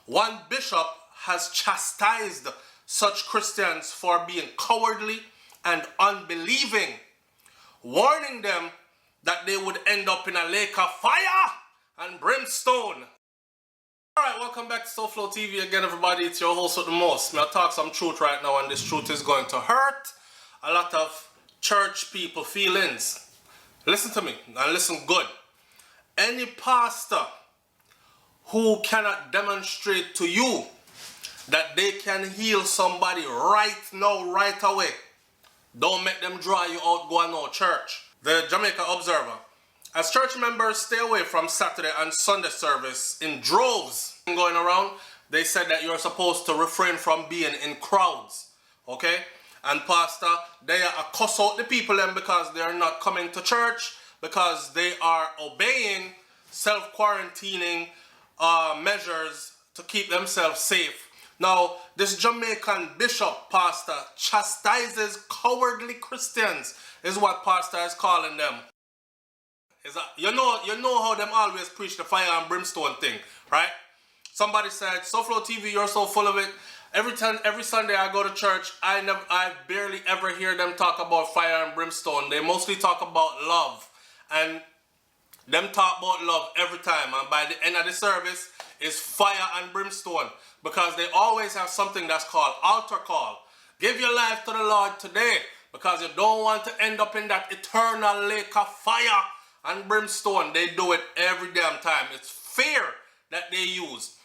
one bishop has chastised such Christians for being cowardly and unbelieving, warning them that they would end up in a lake of fire and brimstone. Alright, welcome back to SouFLoTV again, everybody. It's your host with the most. I'll talk some truth right now, and this truth is going to hurt a lot of church people feelings. Listen to me, and listen good. Any pastor who cannot demonstrate to you that they can heal somebody right now, right away, don't make them draw you out, go on no church. The Jamaica Observer: as church members stay away from Saturday and Sunday service in droves going around, they said that you're supposed to refrain from being in crowds, okay? And pastor, they are cuss out the people then because they are not coming to church, because they are obeying self-quarantining measures to keep themselves safe. Now, this Jamaican bishop pastor chastises cowardly Christians, is what pastor is calling them. You know how them always preach the fire and brimstone thing, right? Somebody said, SouFLoTV, you're so full of it. Every Sunday I go to church, I barely ever hear them talk about fire and brimstone. They mostly talk about love. And them talk about love every time. And by the end of the service, it's fire and brimstone. Because they always have something that's called altar call. Give your life to the Lord today, because you don't want to end up in that eternal lake of fire and brimstone. They do it every damn time. It's fear that they use.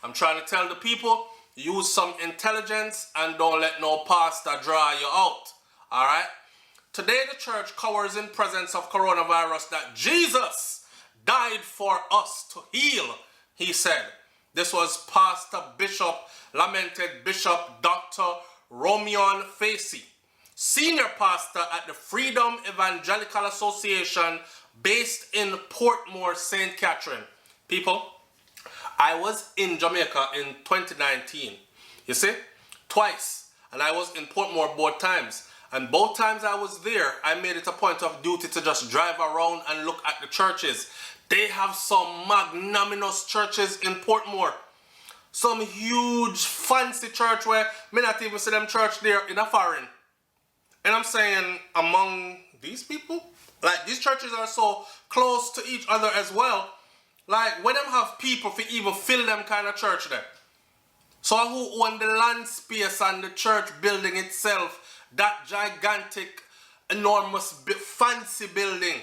I'm trying to tell the people, use some intelligence and don't let no pastor draw you out. Alright? Today the church cowers in presence of coronavirus that Jesus died for us to heal, he said. This was Pastor Bishop, lamented Bishop Dr. Romion Facey, senior pastor at the Freedom Evangelical Association based in Portmore, St. Catherine. People, I was in Jamaica in 2019, you see, twice, and I was in Portmore both times. And both times I was there, I made it a point of duty to just drive around and look at the churches. They have some magnanimous churches in Portmore. Some huge fancy church where me not even see them church there in a foreign. And I'm saying, among these people, like these churches are so close to each other as well. Like when them have people for even fill them kind of church there. So who own the land space and the church building itself, that gigantic, enormous, fancy building?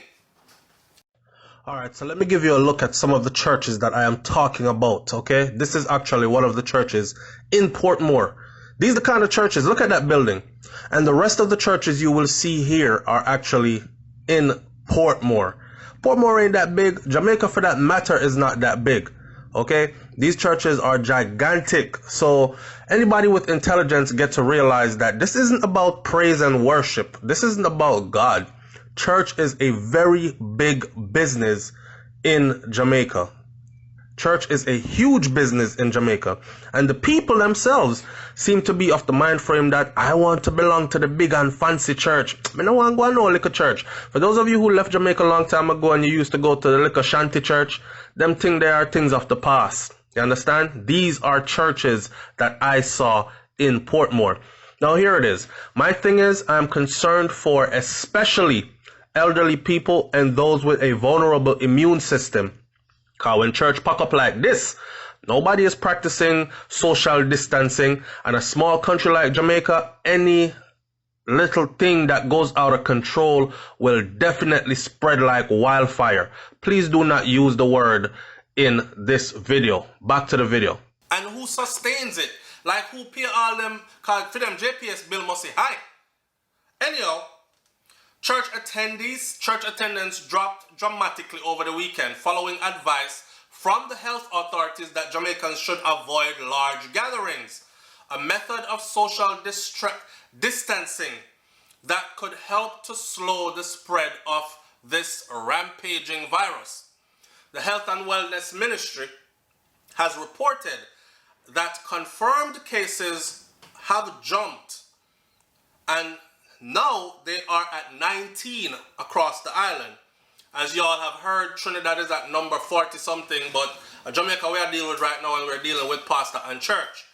Alright, so let me give you a look at some of the churches that I am talking about, okay? This is actually one of the churches in Portmore. These are the kind of churches, look at that building. And the rest of the churches you will see here are actually in Portmore. Portmore ain't that big. Jamaica, for that matter, is not that big, okay? These churches are gigantic. So anybody with intelligence gets to realize that this isn't about praise and worship. This isn't about God. Church is a very big business in Jamaica. Church is a huge business in Jamaica. And the people themselves seem to be of the mind frame that I want to belong to the big and fancy church. I don't want to go to no little church. For those of you who left Jamaica a long time ago and you used to go to the little shanty church, them things there are things of the past. You understand? These are churches that I saw in Portmore. Now here it is. My thing is, I'm concerned for especially elderly people and those with a vulnerable immune system. Because when church pack up like this, nobody is practicing social distancing. And a small country like Jamaica, any little thing that goes out of control will definitely spread like wildfire. Please do not use the word in this video. Back to the video. And who sustains it? Like who pay all them, because for them JPS bill must say high. Anyhow, church attendance dropped dramatically over the weekend following advice from the health authorities that Jamaicans should avoid large gatherings, a method of social distancing that could help to slow the spread of this rampaging virus. The Health and Wellness Ministry has reported that confirmed cases have jumped, and now they are at 19 across the island, As y'all have heard, Trinidad is at number 40 something, but Jamaica we are dealing with right now, and we're dealing with pastor and church.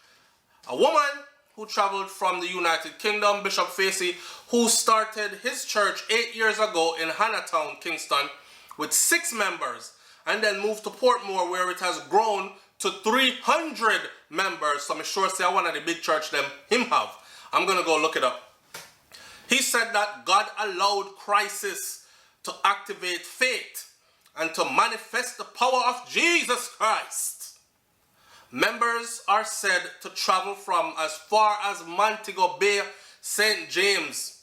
A woman who traveled from the United Kingdom, Bishop Facey, who started his church 8 years ago in Hannahtown, Kingston, with 6 members, and then moved to Portmore, where it has grown to 300 members. So I'm sure say one of the big church them him have. I'm gonna go look it up. He said that God allowed crisis to activate faith and to manifest the power of Jesus Christ. Members are said to travel from as far as Montego Bay, St. James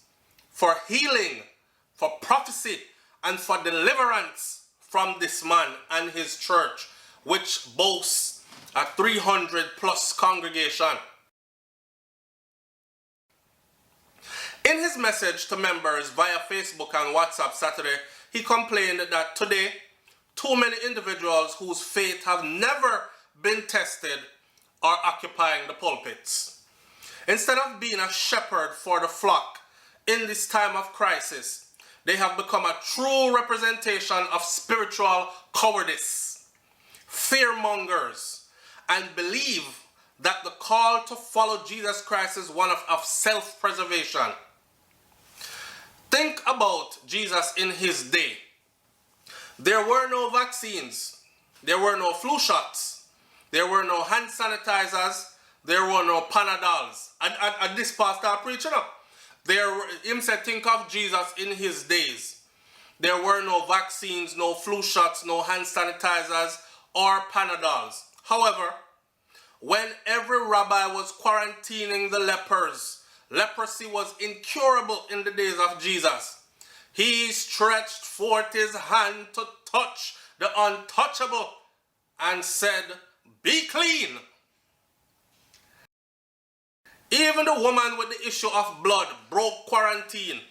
for healing, for prophecy, and for deliverance from this man and his church, which boasts a 300 plus congregation. In his message to members via Facebook and WhatsApp Saturday, he complained that today, too many individuals whose faith have never been tested are occupying the pulpits. Instead of being a shepherd for the flock in this time of crisis, they have become a true representation of spiritual cowardice, fearmongers, and believe that the call to follow Jesus Christ is one of self-preservation. Think about Jesus in his day. There were no vaccines. There were no flu shots. There were no hand sanitizers. There were no Panadols. And this pastor preaching up. Him said, think of Jesus in his days. There were no vaccines, no flu shots, no hand sanitizers, or Panadols. However, when every rabbi was quarantining the lepers, leprosy was incurable in the days of Jesus. He stretched forth his hand to touch the untouchable and said, "Be clean." Even the woman with the issue of blood broke quarantine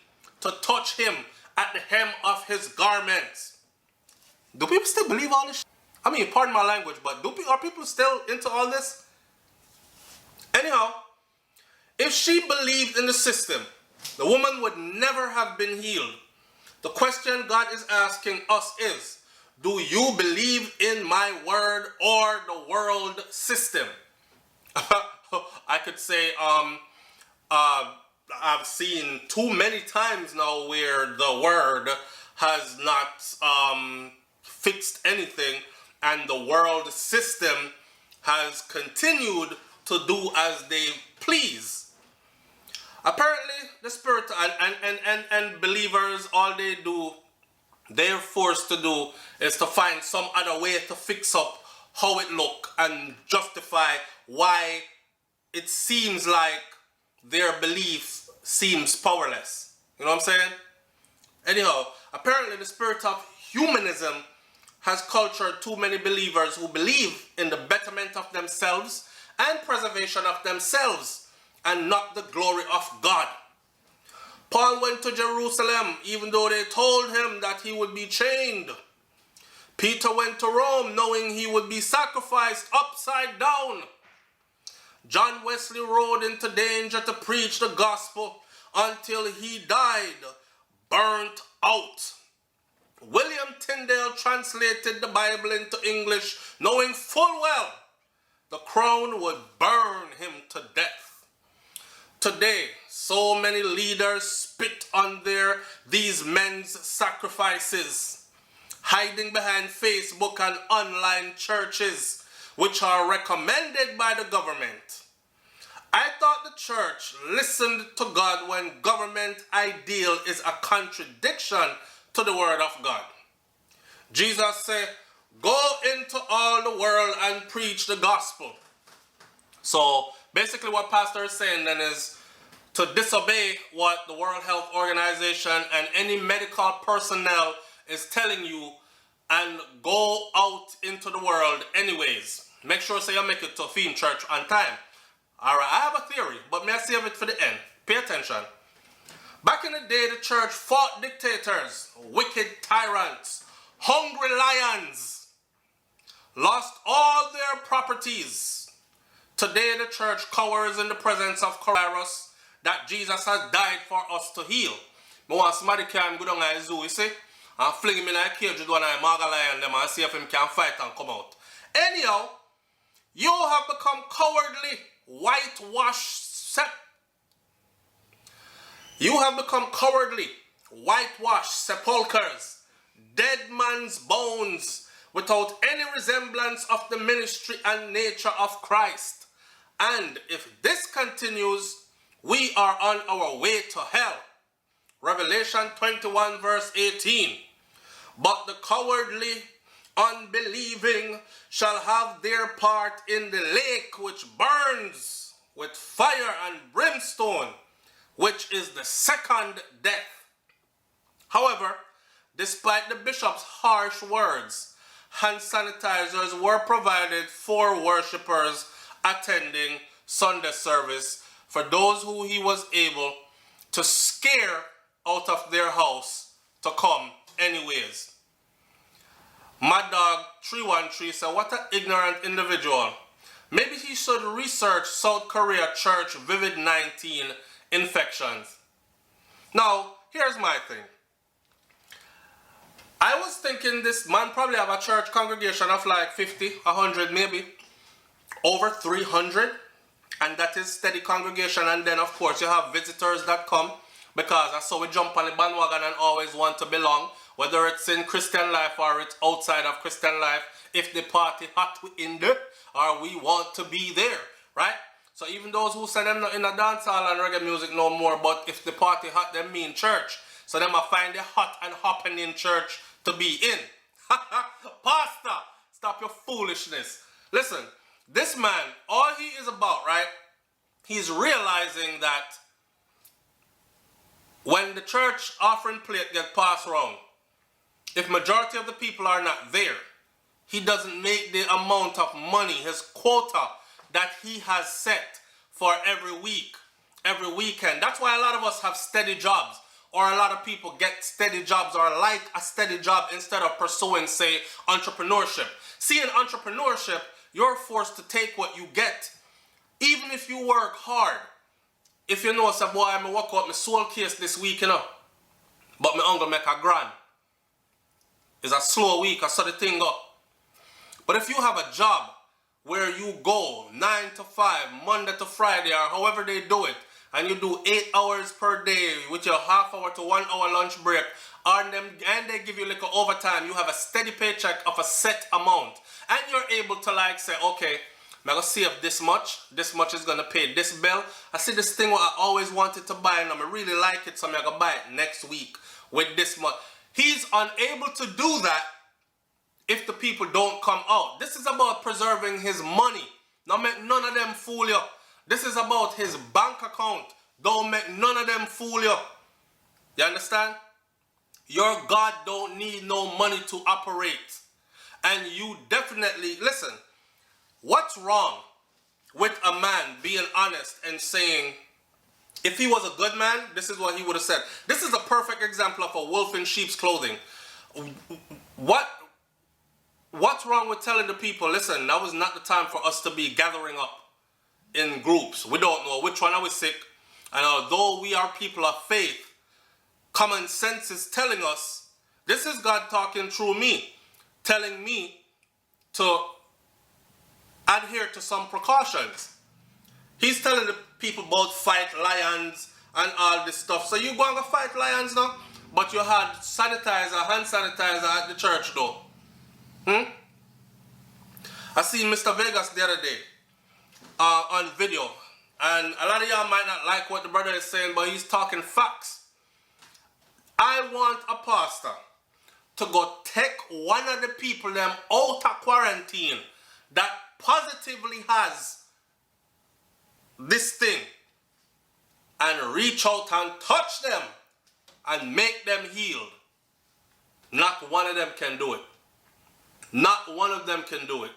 to touch him at the hem of his garments. Do people still believe all this? I mean, pardon my language, but are people still into all this? Anyhow, if she believed in the system, the woman would never have been healed. The question God is asking us is, do you believe in my word or the world system? I could say I've seen too many times now where the word has not fixed anything, and the world system has continued to do as they please. Apparently, the spirit and believers, all they're forced to do is to find some other way to fix up how it look and justify why it seems like their belief seems powerless. You know what I'm saying? Anyhow, apparently the spirit of humanism has cultured too many believers who believe in the betterment of themselves and preservation of themselves and not the glory of God. Paul went to Jerusalem even though they told him that he would be chained. Peter went to Rome knowing he would be sacrificed upside down. John Wesley rode into danger to preach the gospel until he died, burnt out. William Tyndale translated the Bible into English knowing full well the crown would burn him to death. Today, so many leaders spit on these men's sacrifices, hiding behind Facebook and online churches, which are recommended by the government. I thought the church listened to God when government ideal is a contradiction to the word of God. Jesus said, "Go into all the world and preach the gospel." So basically what pastor is saying then is to disobey what the World Health Organization and any medical personnel is telling you and go out into the world anyways. Make sure so you make it to Theme Church on time. Alright, I have a theory, but may I save it for the end. Pay attention. Back in the day, the church fought dictators, wicked tyrants, hungry lions, lost all their properties. Today, the church cowers in the presence of coronavirus that Jesus has died for us to heal. I want somebody can go down to the zoo, you see, and fling him in a cage with one of the Maga lion them and see if him can fight and come out. Anyhow, you have become cowardly, whitewashed You have become cowardly, whitewashed sepulchres, dead man's bones, without any resemblance of the ministry and nature of Christ. And if this continues, we are on our way to hell. Revelation 21 verse 18. But the cowardly, unbelieving shall have their part in the lake which burns with fire and brimstone, which is the second death. However, despite the bishop's harsh words, hand sanitizers were provided for worshippers attending Sunday service for those who he was able to scare out of their house to come anyways. Mad Dog 313 said, what an ignorant individual. Maybe he should research South Korea church COVID-19 infections. Now, here's my thing. I was thinking this man probably have a church congregation of like 50, 100 maybe, over 300, and that is steady congregation. And then of course you have visitors that come, because that's how we jump on the bandwagon and always want to belong, whether it's in Christian life or it's outside of Christian life. If the party hot, we in there, or we want to be there, right? So even those who say them not in a dance hall and reggae music no more, but if the party hot, them mean church. So them I find the hot and hopping in church to be in. Pastor, stop your foolishness. Listen, this man, all he is about, right? He's realizing that when the church offering plate get passed around, if majority of the people are not there, he doesn't make the amount of money, his quota that he has set for every week, every weekend. That's why a lot of us have steady jobs, or a lot of people get steady jobs or like a steady job instead of pursuing, say, entrepreneurship. See, in entrepreneurship, you're forced to take what you get, even if you work hard. If you know, say, boy, I'm going to work out my soul case this week, you know, but my uncle make a grand. It's a slow week, I saw the thing up. But if you have a job where you go 9 to 5, Monday to Friday, or however they do it, and you do 8 hours per day with your half hour to 1 hour lunch break, and they give you like an overtime, you have a steady paycheck of a set amount, and you're able to like say, okay, I'm going to save this much is going to pay this bill. I see this thing what I always wanted to buy and I really like it, so I'm going to buy it next week with this much. He's unable to do that if the people don't come out. This is about preserving his money. Don't make none of them fool you. This is about his bank account. Don't make none of them fool you. You understand? Your God don't need no money to operate. And you definitely, listen, what's wrong with a man being honest and saying, if he was a good man, this is what he would have said. This is a perfect example of a wolf in sheep's clothing. What's wrong with telling the people, listen, now is not the time for us to be gathering up in groups. We don't know which one are we sick. And although we are people of faith, common sense is telling us, this is God talking through me, telling me to adhere to some precautions. He's telling the people about fight lions and all this stuff. So you going to fight lions now? But you had sanitizer, hand sanitizer at the church though. I seen Mr. Vegas the other day on video, and a lot of y'all might not like what the brother is saying, but he's talking facts. I want a pastor to go take one of the people them out of quarantine that positively has this thing and reach out and touch them and make them healed. Not one of them can do it. Not one of them can do it.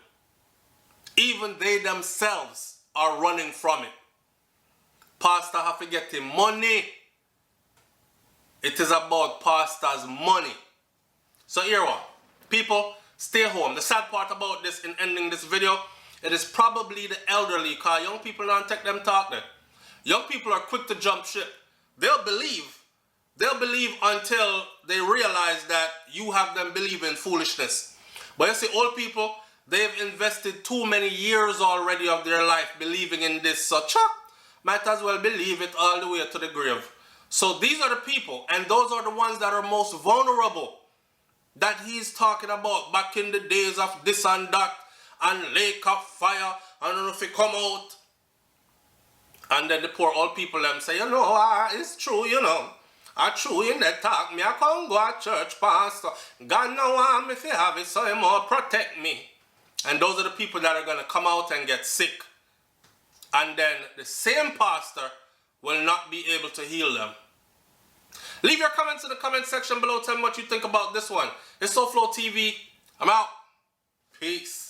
Even they themselves are running from it. Pastor have to get him money. It is about pastor's money. So here what? People, stay home. The sad part about this in ending this video, it is probably the elderly, because young people don't take them talk there. Young people are quick to jump ship. They'll believe They'll believe until they realize that you have them believe in foolishness. But you see, old people, they've invested too many years already of their life believing in this. So, might as well believe it all the way to the grave. So these are the people, and those are the ones that are most vulnerable that he's talking about back in the days of this and that, and lake of fire, I don't know if it come out. And then the poor old people them say, you know, it's true, you know. I true in that talk. Me I can't go to church, pastor. God no want me to have it, so he more protect me. And those are the people that are going to come out and get sick. And then the same pastor will not be able to heal them. Leave your comments in the comment section below. Tell me what you think about this one. It's SouFLoTV. I'm out. Peace.